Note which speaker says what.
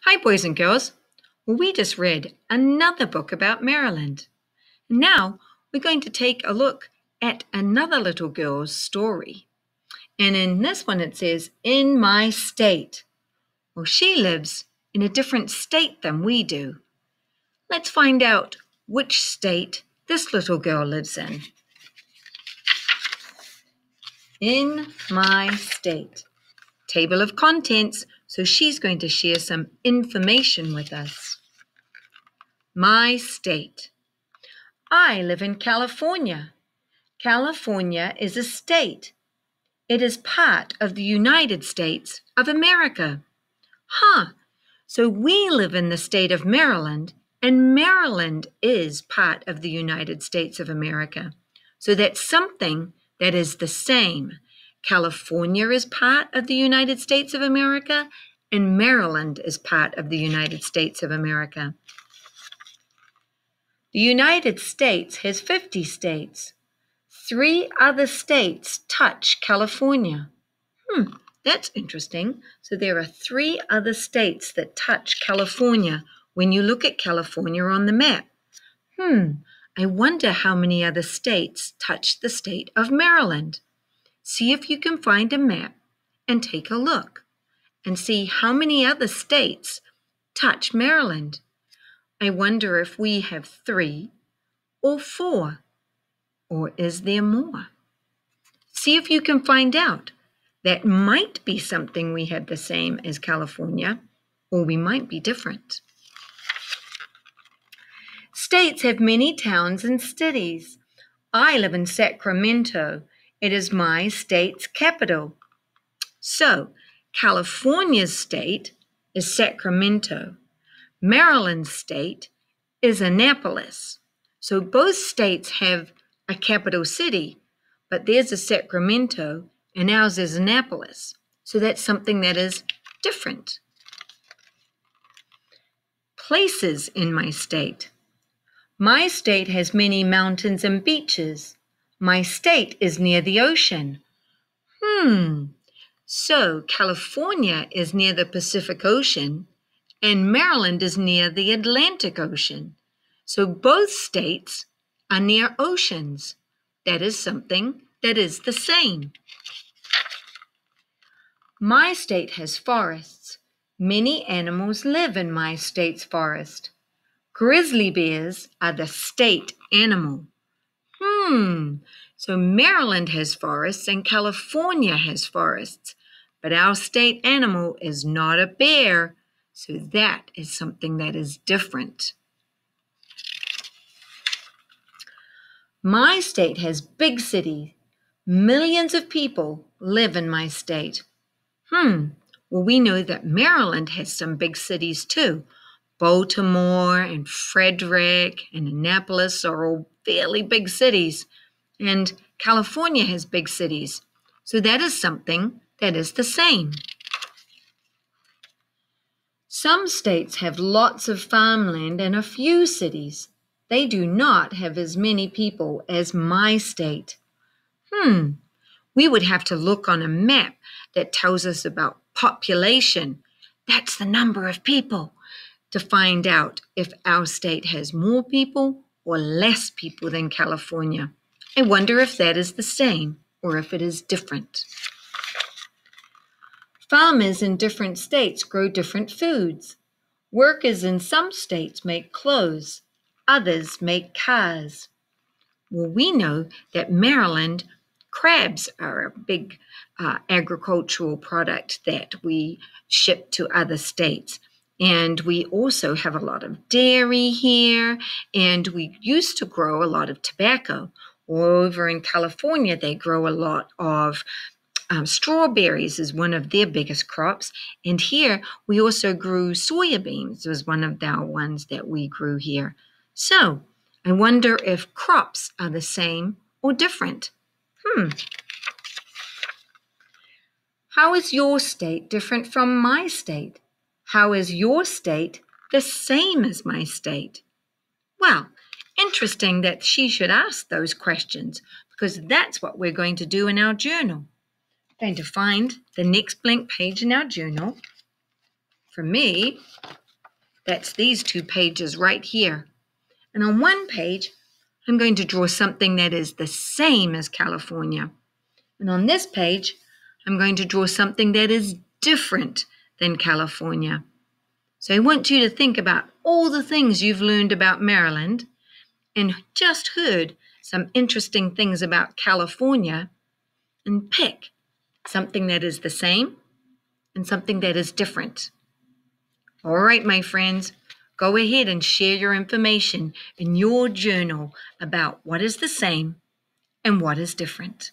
Speaker 1: Hi, boys and girls. Well, we just read another book about Maryland. Now we're going to take a look at another little girl's story. And in this one, it says, "In my state." Well, she lives in a different state than we do. Let's find out which state this little girl lives in. In my state. Table of contents. So she's going to share some information with us. My state. I live in California. California is a state. It is part of the United States of America. So we live in the state of Maryland, and Maryland is part of the United States of America. So that's something that is the same. California is part of the United States of America, and Maryland is part of the United States of America. The United States has 50 states. 3 other states touch California. That's interesting. So there are 3 other states that touch California when you look at California on the map. I wonder how many other states touch the state of Maryland. See if you can find a map and take a look and see how many other states touch Maryland. I wonder if we have 3 or 4, or is there more? See if you can find out. That might be something we have the same as California, or we might be different. States have many towns and cities. I live in Sacramento. It is my state's capital. So, California's state is Sacramento. Maryland's state is Annapolis. So both states have a capital city, but theirs is Sacramento and ours is Annapolis. So that's something that is different. Places in my state. My state has many mountains and beaches. My state is near the ocean. So California is near the Pacific Ocean and Maryland is near the Atlantic Ocean. So both states are near oceans. That is something that is the same. My state has forests. Many animals live in my state's forest. Grizzly bears are the state animal. So Maryland has forests and California has forests, but our state animal is not a bear, so that is something that is different. My state has big cities. Millions of people live in my state. Well, we know that Maryland has some big cities too. Baltimore and Frederick and Annapolis are all fairly big cities. And California has big cities. So that is something that is the same. Some states have lots of farmland and a few cities. They do not have as many people as my state. We would have to look on a map that tells us about population. That's the number of people, to find out if our state has more people or less people than California. I wonder if that is the same or if it is different. Farmers in different states grow different foods. Workers in some states make clothes. Others make cars. Well, we know that Maryland crabs are a big agricultural product that we ship to other states. And we also have a lot of dairy here, and we used to grow a lot of tobacco. Over in California, they grow a lot of strawberries is one of their biggest crops. And here we also grew soybeans, was one of our ones that we grew here. So I wonder if crops are the same or different. How is your state different from my state? How is your state the same as my state? Well, interesting that she should ask those questions, because that's what we're going to do in our journal. I'm going to find the next blank page in our journal For me, that's these 2 pages right here. And on one page, I'm going to draw something that is the same as California. And on this page, I'm going to draw something that is different than California. So I want you to think about all the things you've learned about Maryland and just heard some interesting things about California, and pick something that is the same and something that is different. All right, my friends, go ahead and share your information in your journal about what is the same and what is different.